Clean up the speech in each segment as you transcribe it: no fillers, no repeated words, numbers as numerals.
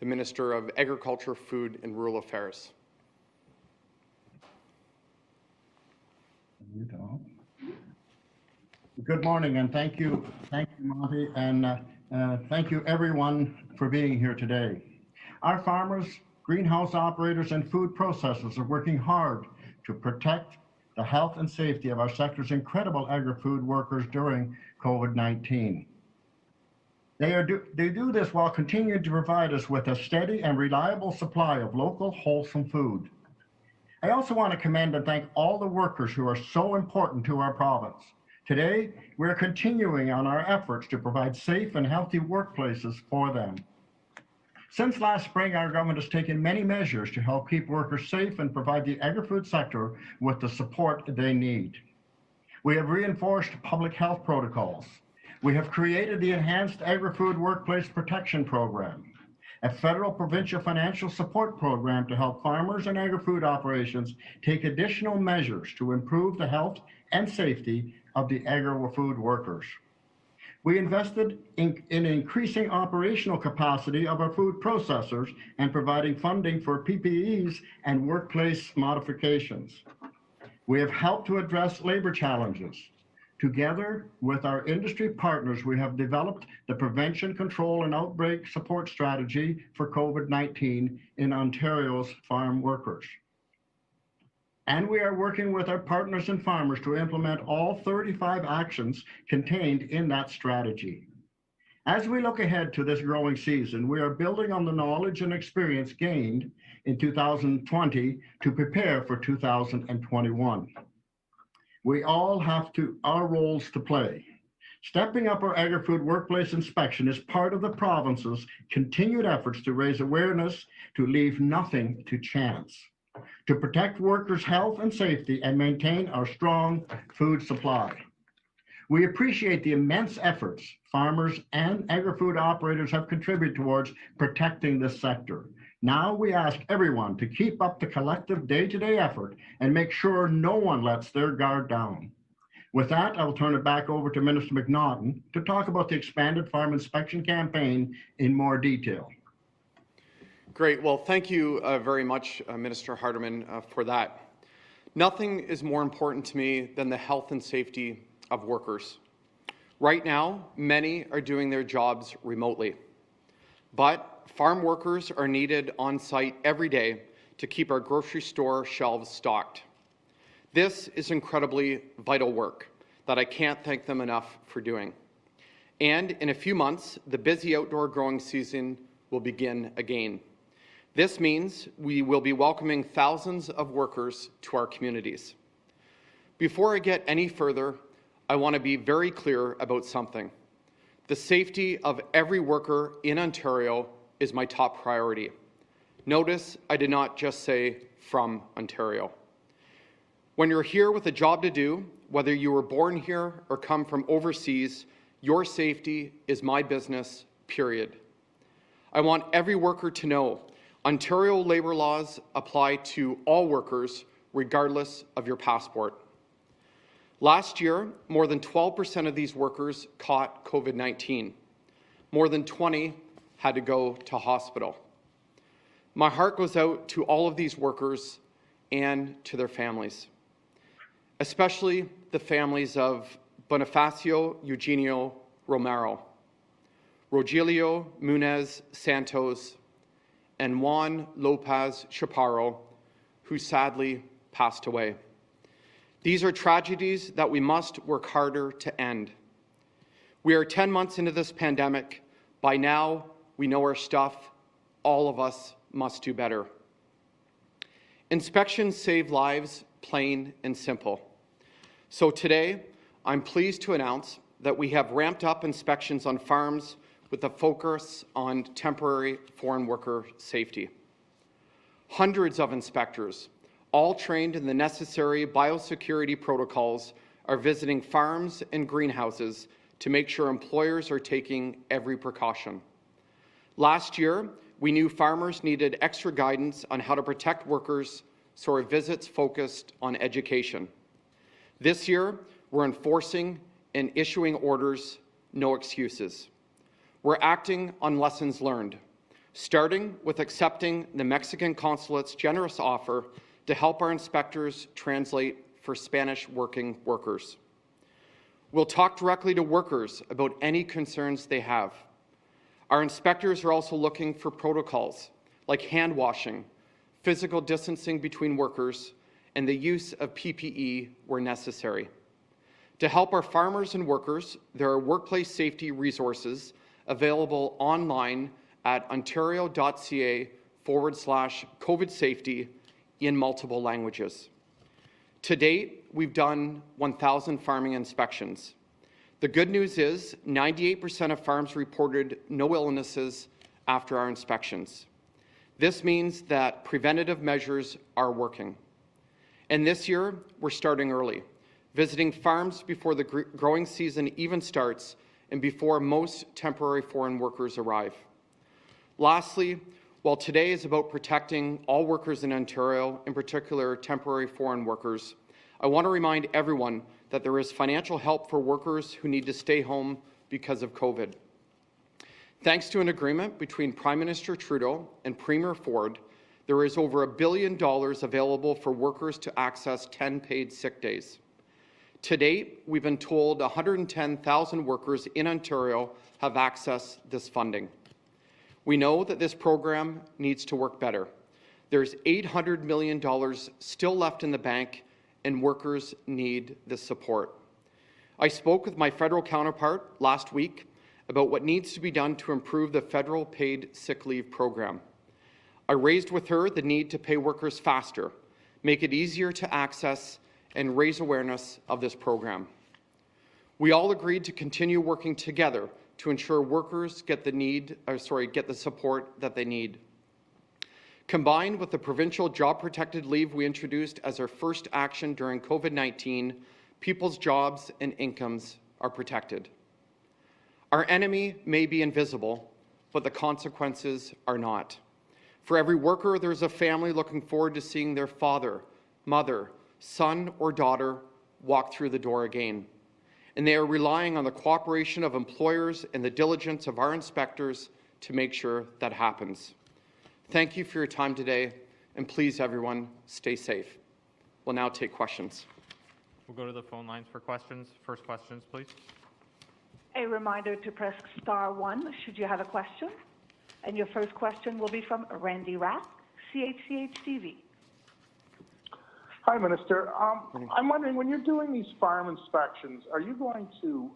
the Minister of Agriculture, Food and Rural Affairs. Good morning, and thank you, Monty, and thank you everyone for being here today. Our farmers, greenhouse operators, and food processors are working hard to protect the health and safety of our sector's incredible agri-food workers during COVID-19. They do this while continuing to provide us with a steady and reliable supply of local, wholesome food. I also want to commend and thank all the workers who are so important to our province. Today, we're continuing on our efforts to provide safe and healthy workplaces for them. Since last spring, our government has taken many measures to help keep workers safe and provide the agri-food sector with the support they need. We have reinforced public health protocols. We have created the Enhanced Agri-Food Workplace Protection Program, a federal provincial financial support program to help farmers and agri-food operations take additional measures to improve the health and safety of the agri-food workers. We invested in increasing operational capacity of our food processors and providing funding for PPEs and workplace modifications. We have helped to address labor challenges. Together with our industry partners, we have developed the Prevention, Control and Outbreak Support Strategy for COVID-19 in Ontario's farm workers. And we are working with our partners and farmers to implement all 35 actions contained in that strategy. As we look ahead to this growing season, we are building on the knowledge and experience gained in 2020 to prepare for 2021. We all have our roles to play. Stepping up our agri-food workplace inspection is part of the province's continued efforts to raise awareness, to leave nothing to chance, to protect workers' health and safety and maintain our strong food supply. We appreciate the immense efforts farmers and agri-food operators have contributed towards protecting this sector. Now we ask everyone to keep up the collective day-to-day effort and make sure no one lets their guard down. With that, I will turn it back over to Minister McNaughton to talk about the expanded farm inspection campaign in more detail. Great. Well, thank you very much, Minister Hardeman, for that. Nothing is more important to me than the health and safety of workers. Right now, many are doing their jobs remotely, but farm workers are needed on site every day to keep our grocery store shelves stocked. This is incredibly vital work that I can't thank them enough for doing. And in a few months, the busy outdoor growing season will begin again. This means we will be welcoming thousands of workers to our communities. Before I get any further, I want to be very clear about something. The safety of every worker in Ontario is my top priority. Notice I did not just say from Ontario. When you're here with a job to do, whether you were born here or come from overseas, your safety is my business, period. I want every worker to know Ontario labour laws apply to all workers, regardless of your passport. Last year, more than 12% of these workers caught COVID-19. More than 20 had to go to hospital. My heart goes out to all of these workers and to their families, especially the families of Bonifacio Eugenio Romero, Rogelio Munez Santos, and Juan Lopez Chaparro, who sadly passed away. These are tragedies that we must work harder to end. We are 10 months into this pandemic. By now, we know our stuff. All of us must do better. Inspections save lives, plain and simple. So today, I'm pleased to announce that we have ramped up inspections on farms with a focus on temporary foreign worker safety. Hundreds of inspectors, all trained in the necessary biosecurity protocols, are visiting farms and greenhouses to make sure employers are taking every precaution. Last year, we knew farmers needed extra guidance on how to protect workers, so our visits focused on education. This year, we're enforcing and issuing orders, no excuses. We're acting on lessons learned. starting with accepting the Mexican consulate's generous offer to help our inspectors translate for Spanish working workers. We'll talk directly to workers about any concerns they have. Our inspectors are also looking for protocols like hand washing, physical distancing between workers, and the use of PPE where necessary. To help our farmers and workers, there are workplace safety resources available online at ontario.ca/COVID safety in multiple languages. To date, we've done 1,000 farming inspections. The good news is 98% of farms reported no illnesses after our inspections. This means that preventative measures are working. And this year, we're starting early, visiting farms before the growing season even starts and before most temporary foreign workers arrive. Lastly, while today is about protecting all workers in Ontario, in particular temporary foreign workers, I want to remind everyone that there is financial help for workers who need to stay home because of COVID. Thanks to an agreement between Prime Minister Trudeau and Premier Ford, there is over $1 billion available for workers to access 10 paid sick days. To date, we've been told 110,000 workers in Ontario have accessed this funding. We know that this program needs to work better. There's $800 million still left in the bank, and workers need this support. I spoke with my federal counterpart last week about what needs to be done to improve the federal paid sick leave program. I raised with her the need to pay workers faster, make it easier to access, and raise awareness of this program. We all agreed to continue working together to ensure workers get the support that they need. Combined with the provincial job-protected leave we introduced as our first action during COVID-19, people's jobs and incomes are protected. Our enemy may be invisible, but the consequences are not. For every worker, there's a family looking forward to seeing their father, mother, son, or daughter walk through the door again. And they are relying on the cooperation of employers and the diligence of our inspectors to make sure that happens. Thank you for your time today, and please, everyone, stay safe. We'll now take questions. We'll go to the phone lines for questions. First questions, please. A reminder to press *1 should you have a question. And your first question will be from Randy Rath, CHCH-TV. Hi, Minister. I'm wondering, when you're doing these farm inspections, are you going to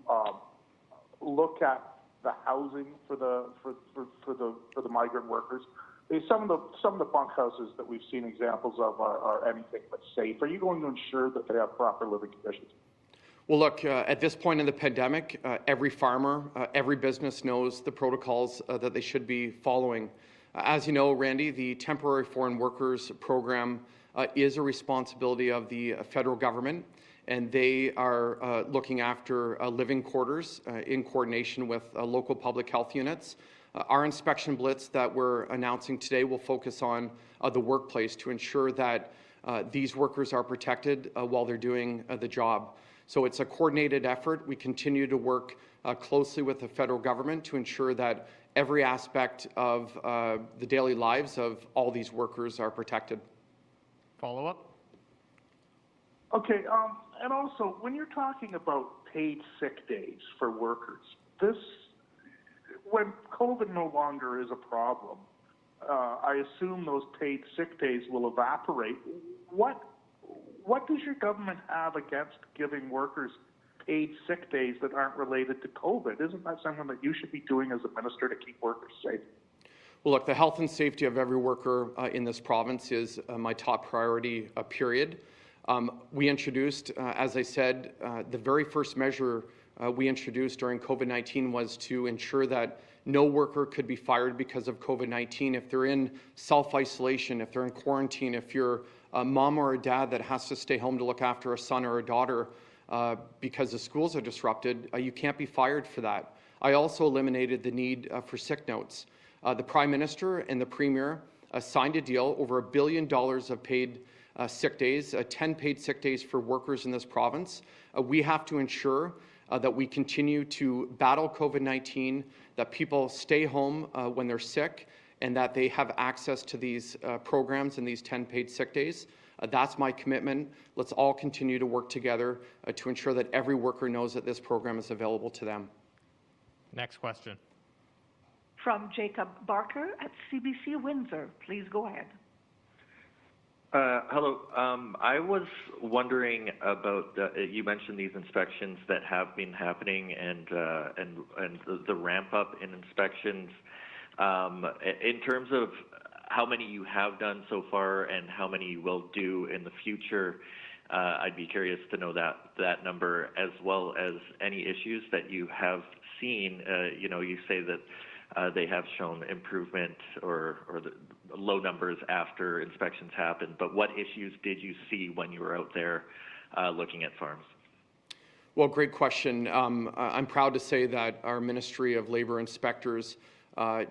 look at the housing for the migrant workers? Some of the bunkhouses that we've seen examples of are anything but safe. Are you going to ensure that they have proper living conditions? Well, look, at this point in the pandemic, every farmer, every business knows the protocols that they should be following. As you know, Randy, the Temporary Foreign Workers Program is a responsibility of the federal government, and they are looking after living quarters in coordination with local public health units. Our inspection blitz that we're announcing today will focus on the workplace to ensure that these workers are protected while they're doing the job. So it's a coordinated effort. We continue to work closely with the federal government to ensure that every aspect of the daily lives of all these workers are protected. Follow up? Okay, and also, when you're talking about paid sick days for workers, when COVID no longer is a problem, I assume those paid sick days will evaporate. What does your government have against giving workers paid sick days that aren't related to COVID? Isn't that something that you should be doing as a minister to keep workers safe? Well, look, the health and safety of every worker in this province is my top priority, period. We introduced, as I said, the very first measure we introduced during COVID-19 was to ensure that no worker could be fired because of COVID-19. If they're in self-isolation, if they're in quarantine, if you're a mom or a dad that has to stay home to look after a son or a daughter because the schools are disrupted, you can't be fired for that. I also eliminated the need for sick notes. The Prime Minister and the Premier signed a deal over $1 billion of paid sick days, 10 paid sick days for workers in this province. We have to ensure that we continue to battle COVID-19, that people stay home when they're sick, and that they have access to these programs and these 10 paid sick days. That's my commitment. Let's all continue to work together to ensure that every worker knows that this program is available to them. Next question. From Jacob Barker at CBC Windsor. Please go ahead. Hello. I was wondering about you mentioned these inspections that have been happening and the ramp up in inspections. In terms of how many you have done so far and how many you will do in the future, I'd be curious to know that number, as well as any issues that you have seen. You say that they have shown improvement or the low numbers after inspections happened, but what issues did you see when you were out there looking at farms? Well, great question. I'm proud to say that our Ministry of Labour inspectors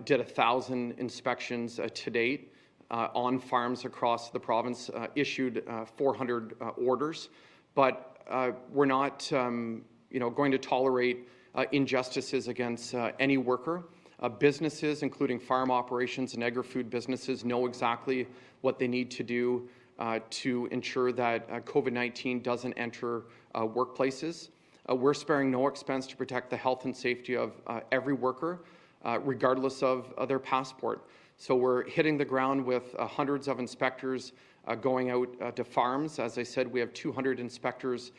did 1,000 inspections to date on farms across the province, issued 400 orders, but we're not going to tolerate injustices against any worker. Businesses, including farm operations and agri-food businesses, know exactly what they need to do to ensure that COVID-19 doesn't enter workplaces. We're sparing no expense to protect the health and safety of every worker, regardless of their passport. So we're hitting the ground with hundreds of inspectors going out to farms. As I said, we have 200 inspectors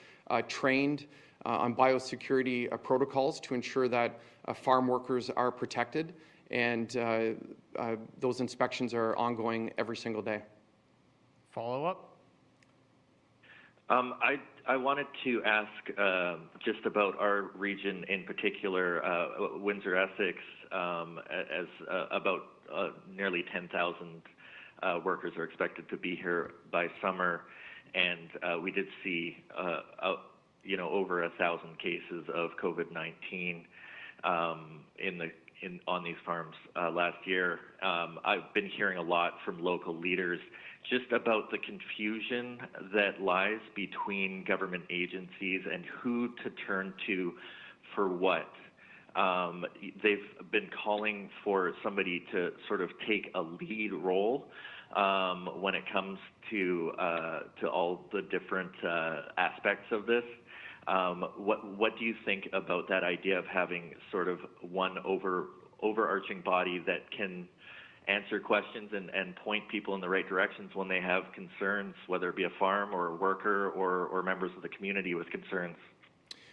trained on biosecurity protocols to ensure that farm workers are protected, and those inspections are ongoing every single day. Follow-up? I wanted to ask just about our region in particular, Windsor-Essex, as about nearly 10,000 workers are expected to be here by summer, and we did see over 1,000 cases of COVID-19 on these farms last year. I've been hearing a lot from local leaders just about the confusion that lies between government agencies and who to turn to for what. They've been calling for somebody to sort of take a lead role when it comes to all the different aspects of this. What do you think about that idea of having sort of one overarching body that can answer questions and point people in the right directions when they have concerns, whether it be a farm or a worker or members of the community with concerns?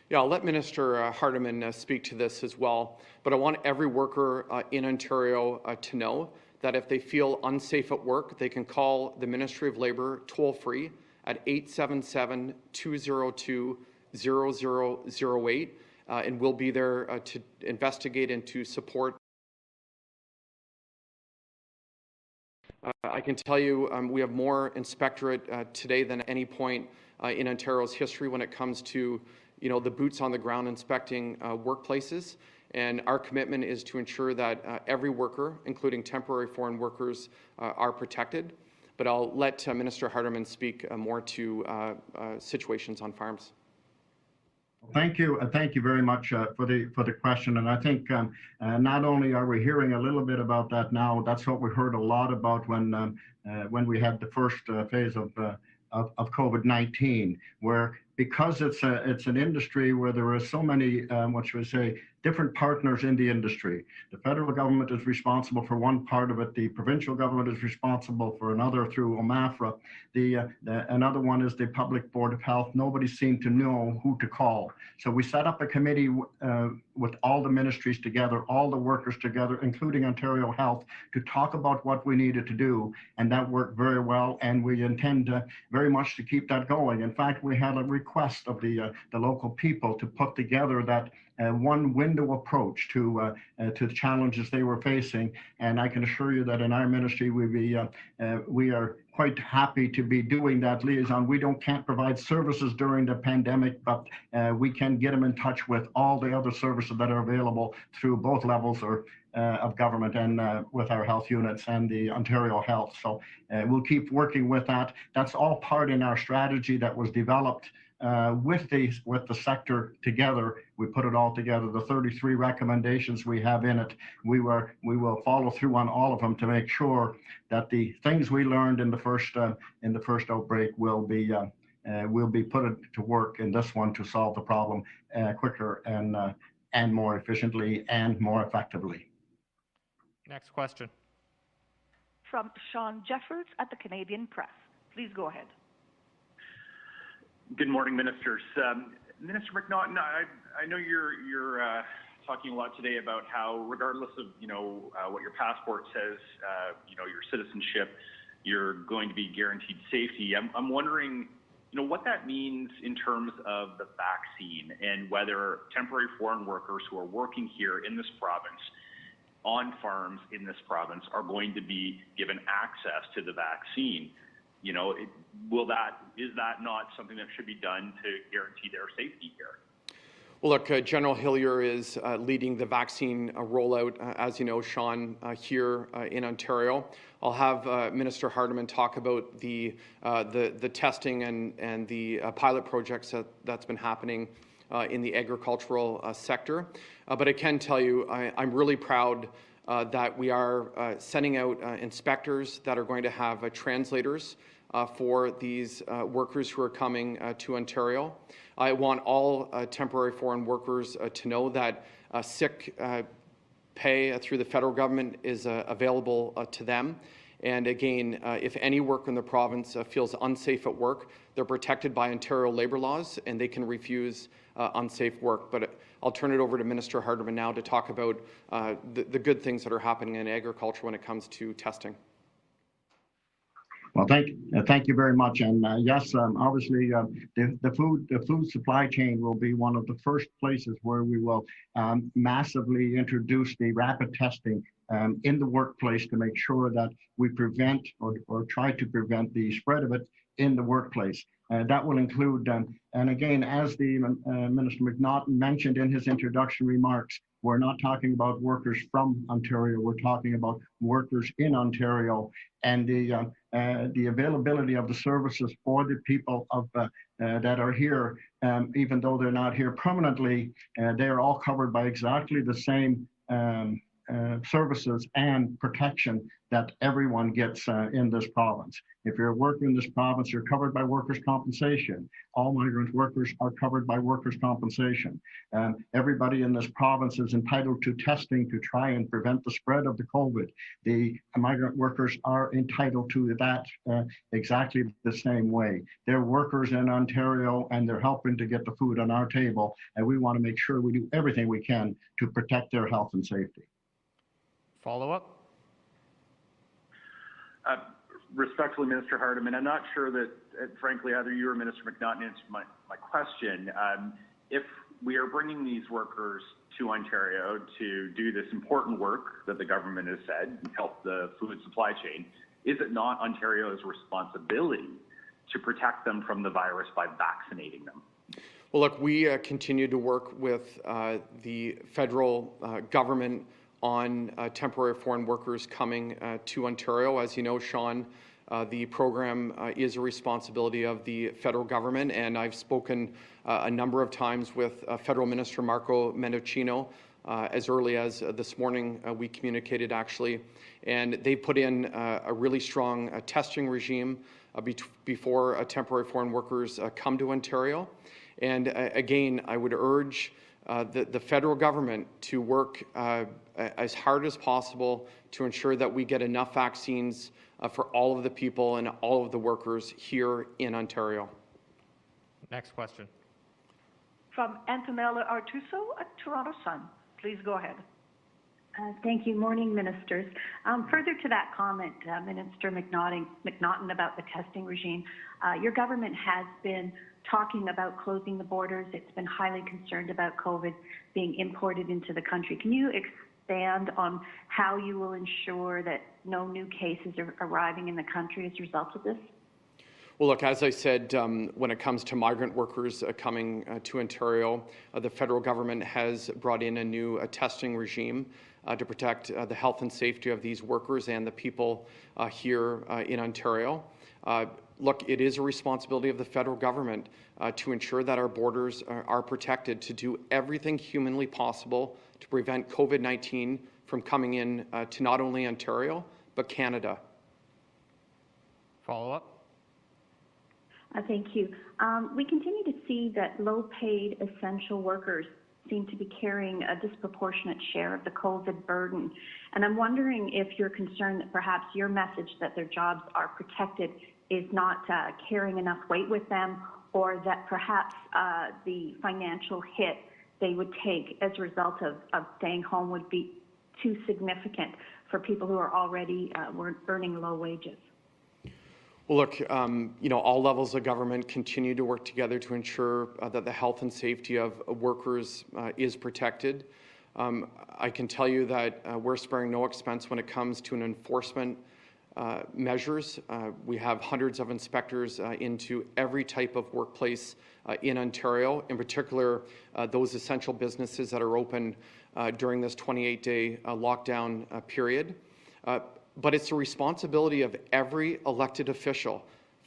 Yeah, I'll let Minister Hardeman speak to this as well, but I want every worker in Ontario to know that if they feel unsafe at work, they can call the Ministry of Labour toll-free at 877-202-0008, and we'll be there to investigate and to support. I can tell you we have more inspectorate today than at any point in Ontario's history when it comes to the boots on the ground inspecting workplaces. And our commitment is to ensure that every worker, including temporary foreign workers, are protected. But I'll let Minister Hardeman speak more to situations on farms. Thank you very much for the question. And I think not only are we hearing a little bit about that now, that's what we heard a lot about when we had the first phase of COVID-19, where because it's an industry where there are so many, different partners in the industry. The federal government is responsible for one part of it. The provincial government is responsible for another through OMAFRA. Another one is the Public Board of Health. Nobody seemed to know who to call. So we set up a committee with all the ministries together, all the workers together, including Ontario Health, to talk about what we needed to do. And that worked very well. And we intend very much to keep that going. In fact, we had a request of the local people to put together that one window approach to the challenges they were facing. And I can assure you that in our ministry, we are quite happy to be doing that liaison. We can't provide services during the pandemic, but we can get them in touch with all the other services that are available through both levels of government and with our health units and the Ontario Health. So we'll keep working with that. That's all part in our strategy that was developed with the sector together. We put it all together. The 33 recommendations we have in it, we will follow through on all of them to make sure that the things we learned in the first outbreak will be put to work in this one to solve the problem quicker and more efficiently and more effectively. Next question. From Sean Jeffords at the Canadian Press. Please go ahead. Good morning, ministers. Minister McNaughton, I know you're talking a lot today about how, regardless of what your passport says, your citizenship, you're going to be guaranteed safety. I'm wondering, what that means in terms of the vaccine and whether temporary foreign workers who are working here in this province, on farms in this province, are going to be given access to the vaccine. Is that not something that should be done to guarantee their safety here? Well, look, General Hillier is leading the vaccine rollout, as you know, Sean, here in Ontario. I'll have Minister Hardeman talk about the testing and the pilot projects that's been happening in the agricultural sector. But I can tell you, I'm really proud that we are sending out inspectors that are going to have translators for these workers who are coming to Ontario. I want all temporary foreign workers to know that sick pay through the federal government is available to them. And again, if any worker in the province feels unsafe at work, they're protected by Ontario labour laws and they can refuse unsafe work. But I'll turn it over to Minister Hardeman now to talk about the good things that are happening in agriculture when it comes to testing. Well, thank you very much. And yes, obviously, the food supply chain will be one of the first places where we will massively introduce the rapid testing in the workplace to make sure that we prevent or try to prevent the spread of it in the workplace. That will include, and again, as the Minister McNaughton mentioned in his introduction remarks, we're not talking about workers from Ontario. We're talking about workers in Ontario, and the availability of the services for the people that are here, even though they're not here permanently, they are all covered by exactly the same services and protection that everyone gets in this province. If you're a worker in this province, you're covered by workers' compensation. All migrant workers are covered by workers' compensation. Everybody in this province is entitled to testing to try and prevent the spread of the COVID. The migrant workers are entitled to that exactly the same way. They're workers in Ontario and they're helping to get the food on our table, and we want to make sure we do everything we can to protect their health and safety. Follow-up? Respectfully, Minister Hardeman, I'm not sure that, frankly, either you or Minister McNaughton answered my question. If we are bringing these workers to Ontario to do this important work that the government has said, help the food supply chain, is it not Ontario's responsibility to protect them from the virus by vaccinating them? Well, look, we continue to work with the federal government on temporary foreign workers coming to Ontario. As you know, Sean, the program is a responsibility of the federal government, and I've spoken a number of times with Federal Minister Marco Mendocino. As early as this morning, we communicated actually, and they put in a really strong testing regime before temporary foreign workers come to Ontario. And again, I would urge the federal government to work as hard as possible to ensure that we get enough vaccines for all of the people and all of the workers here in Ontario. Next question. From Antonella Artuso at Toronto Sun. Please go ahead. Thank you. Morning, ministers. Further to that comment, Minister McNaughton, about the testing regime, your government has been talking about closing the borders. It's been highly concerned about COVID being imported into the country. Can you expand on how you will ensure that no new cases are arriving in the country as a result of this? Well, look, as I said, when it comes to migrant workers coming to Ontario, the federal government has brought in a new testing regime to protect the health and safety of these workers and the people here in Ontario. Look, it is a responsibility of the federal government to ensure that our borders are protected, to do everything humanly possible to prevent COVID-19 from coming in to not only Ontario, but Canada. Follow-up? Thank you. We continue to see that low-paid essential workers seem to be carrying a disproportionate share of the COVID burden. And I'm wondering if you're concerned that perhaps your message that their jobs are protected is not carrying enough weight with them, or that perhaps the financial hit they would take as a result of staying home would be too significant for people who are already earning low wages. Well, look, all levels of government continue to work together to ensure that the health and safety of workers is protected. I can tell you that we're sparing no expense when it comes to an enforcement measures. We have hundreds of inspectors into every type of workplace in Ontario, in particular those essential businesses that are open during this 28-day lockdown period. But it's the responsibility of every elected official,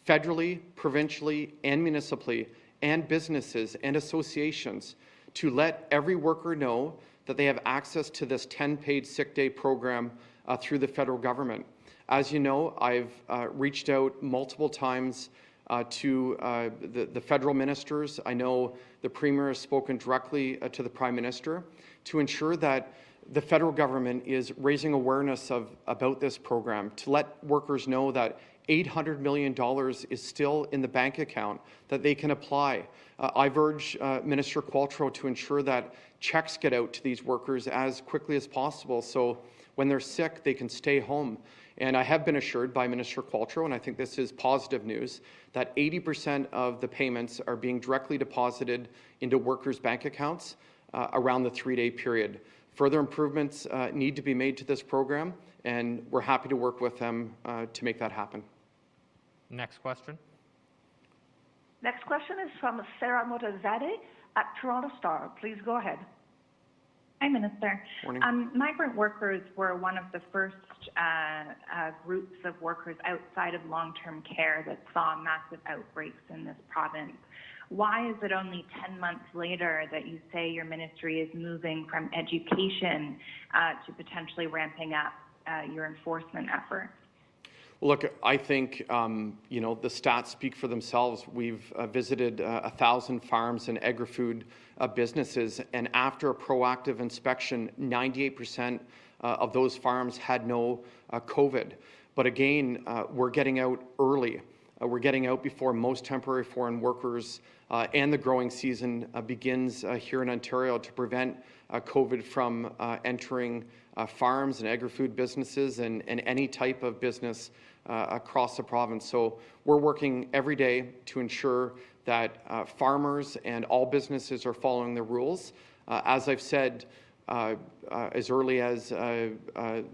federally, provincially, and municipally, and businesses and associations, to let every worker know that they have access to this 10 paid sick day program through the federal government. As you know, I've reached out multiple times to the federal ministers. I know the Premier has spoken directly to the Prime Minister to ensure that the federal government is raising awareness about this program, to let workers know that $800 million is still in the bank account, that they can apply. I've urged Minister Qualtrough to ensure that checks get out to these workers as quickly as possible, so when they're sick, they can stay home. And I have been assured by Minister Qualtrough, and I think this is positive news, that 80% of the payments are being directly deposited into workers' bank accounts around the 3-day period. Further improvements need to be made to this program, and we're happy to work with them to make that happen. Next question. Next question is from Sarah Motazade at Toronto Star. Please go ahead. Hi, Minister. Morning. Migrant workers were one of the first groups of workers outside of long-term care that saw massive outbreaks in this province. Why is it only 10 months later that you say your ministry is moving from education to potentially ramping up your enforcement efforts? Look, I think, the stats speak for themselves. We've visited 1,000 farms and agri-food businesses, and after a proactive inspection, 98% of those farms had no COVID. But again, we're getting out early. We're getting out before most temporary foreign workers and the growing season begins here in Ontario to prevent COVID from entering farms and agri-food businesses and any type of business across the province. So we're working every day to ensure that farmers and all businesses are following the rules. As I've said, as early as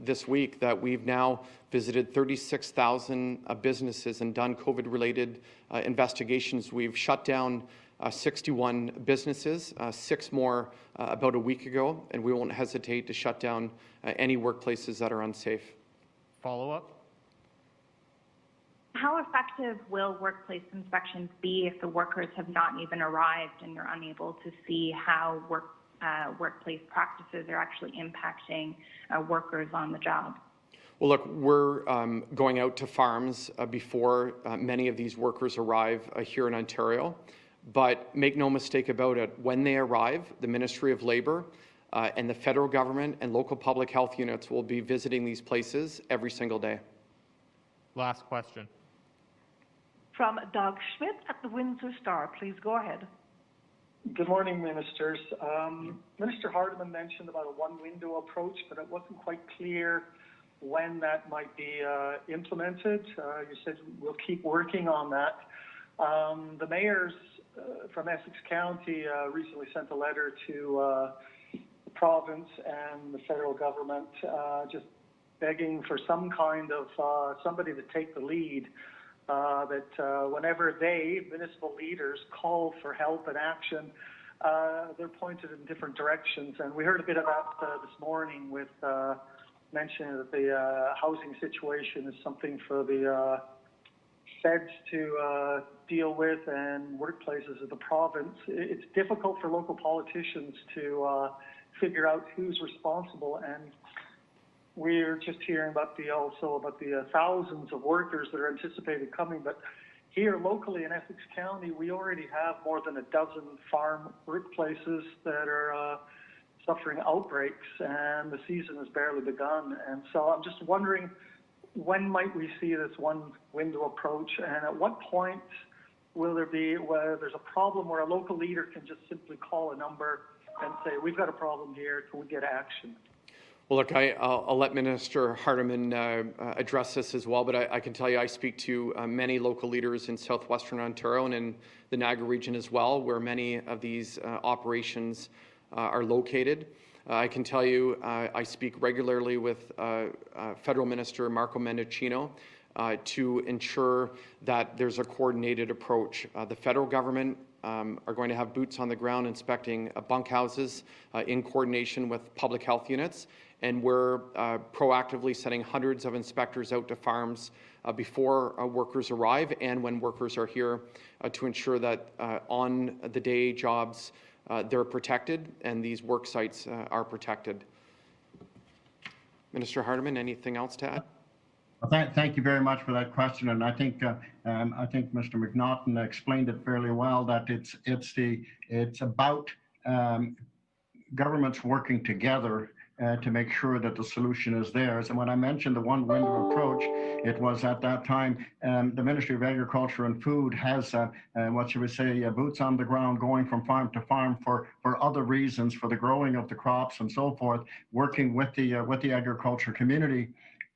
this week, that we've now visited 36,000 businesses and done COVID-related investigations. We've shut down 61 businesses, 6 more about a week ago, and we won't hesitate to shut down any workplaces that are unsafe. Follow-up? How effective will workplace inspections be if the workers have not even arrived and you're unable to see how workplace practices are actually impacting workers on the job? Well, look, we're going out to farms before many of these workers arrive here in Ontario. But make no mistake about it, when they arrive, the Ministry of Labour and the federal government and local public health units will be visiting these places every single day. Last question. From Doug Schmidt at the Windsor Star. Please go ahead. Good morning, Ministers. Minister Hardeman mentioned about a one-window approach, but it wasn't quite clear when that might be implemented. You said we'll keep working on that. The mayors from Essex County recently sent a letter to the province and the federal government just begging for some kind of somebody to take the lead, that whenever municipal leaders call for help and action, they're pointed in different directions. And we heard a bit about this morning with mentioning that the housing situation is something for the feds to deal with and workplaces of the province. It's difficult for local politicians to figure out who's responsible, and we're just hearing about the thousands of workers that are anticipated coming. But here locally in Essex County, we already have more than a dozen farm workplaces that are suffering outbreaks, and the season has barely begun. And so I'm just wondering, when might we see this one window approach, and at what point will there be where there's a problem where a local leader can just simply call a number and say, we've got a problem here, can we get action? Well, look, I'll let Minister Hardeman address this as well, but I can tell you I speak to many local leaders in southwestern Ontario and in the Niagara region as well, where many of these operations are located. I can tell you I speak regularly with Federal Minister Marco Mendicino to ensure that there's a coordinated approach. The federal government are going to have boots on the ground inspecting bunkhouses in coordination with public health units, and we're proactively sending hundreds of inspectors out to farms before workers arrive and when workers are here to ensure that on the day jobs they're protected and these work sites are protected. Minister Hardeman, anything else to add? Thank you very much for that question, and I think Mr. McNaughton explained it fairly well. That it's about governments working together to make sure that the solution is theirs. And when I mentioned the one window approach, it was at that time the Ministry of Agriculture and Food has what should we say, boots on the ground, going from farm to farm for other reasons, for the growing of the crops and so forth, working with the agriculture community.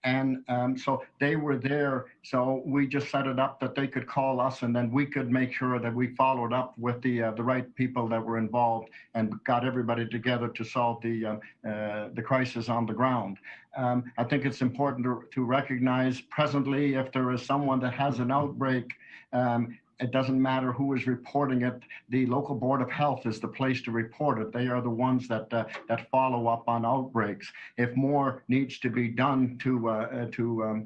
And so they were there, so we just set it up that they could call us, and then we could make sure that we followed up with the right people that were involved and got everybody together to solve the crisis on the ground. I think it's important to recognize presently, if there is someone that has an outbreak, it doesn't matter who is reporting it. The local board of health is the place to report it. They are the ones that follow up on outbreaks. If more needs to be done to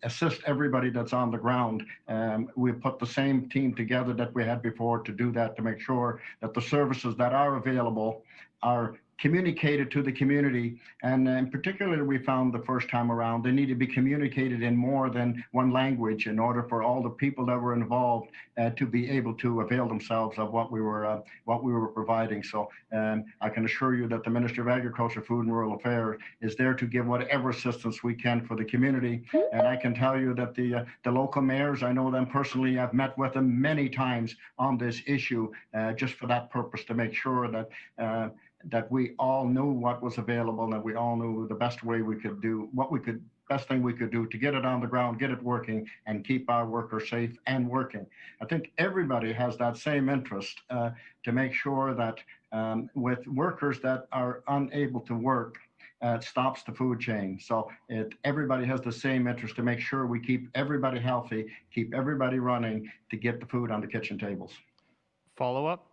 assist everybody that's on the ground, we put the same team together that we had before to do that, to make sure that the services that are available are communicated to the community. And particularly we found the first time around, they need to be communicated in more than one language in order for all the people that were involved to be able to avail themselves of what we were providing. So I can assure you that the Ministry of Agriculture, Food and Rural Affairs is there to give whatever assistance we can for the community. And I can tell you that the local mayors, I know them personally, I've met with them many times on this issue just for that purpose, to make sure that we all knew what was available, and we all knew the best way we could do best thing we could do to get it on the ground, get it working, and keep our workers safe and working. I think everybody has that same interest to make sure that with workers that are unable to work, it stops the food chain. So everybody has the same interest to make sure we keep everybody healthy, keep everybody running to get the food on the kitchen tables. Follow up?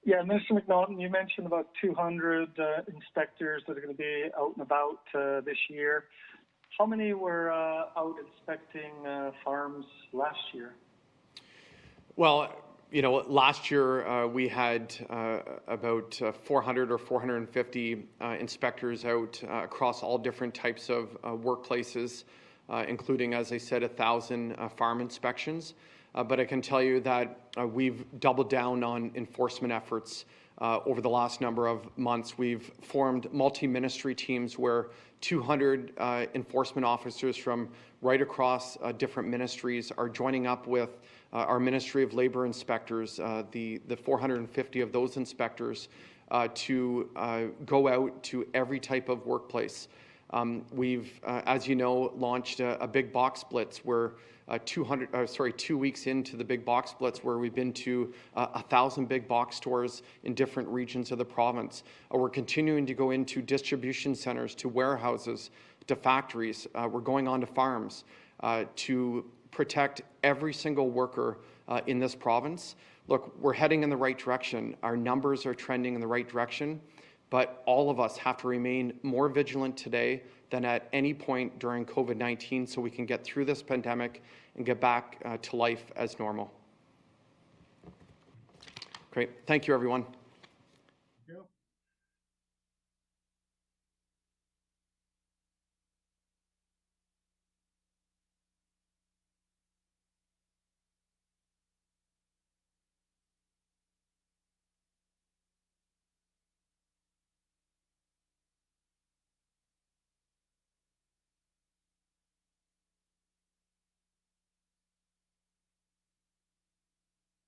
Yeah, Mr. McNaughton, you mentioned about 200 inspectors that are going to be out and about this year. How many were out inspecting farms last year? Well, you know, last year we had about 400 or 450 inspectors out across all different types of workplaces, including, as I said, 1,000 farm inspections. But I can tell you that we've doubled down on enforcement efforts over the last number of months. We've formed multi-ministry teams where 200 enforcement officers from right across different ministries are joining up with our Ministry of Labour inspectors, the 450 of those inspectors, to go out to every type of workplace. We've, as you know, launched a big box blitz where 2 weeks into the big box blitz, where we've been to 1,000 big box stores in different regions of the province. We're continuing to go into distribution centers, to warehouses, to factories. We're going on to farms to protect every single worker in this province. look, we're heading in the right direction. Our numbers are trending in the right direction, but all of us have to remain more vigilant today than at any point during COVID-19 so we can get through this pandemic and get back to life as normal. Great. Thank you, everyone.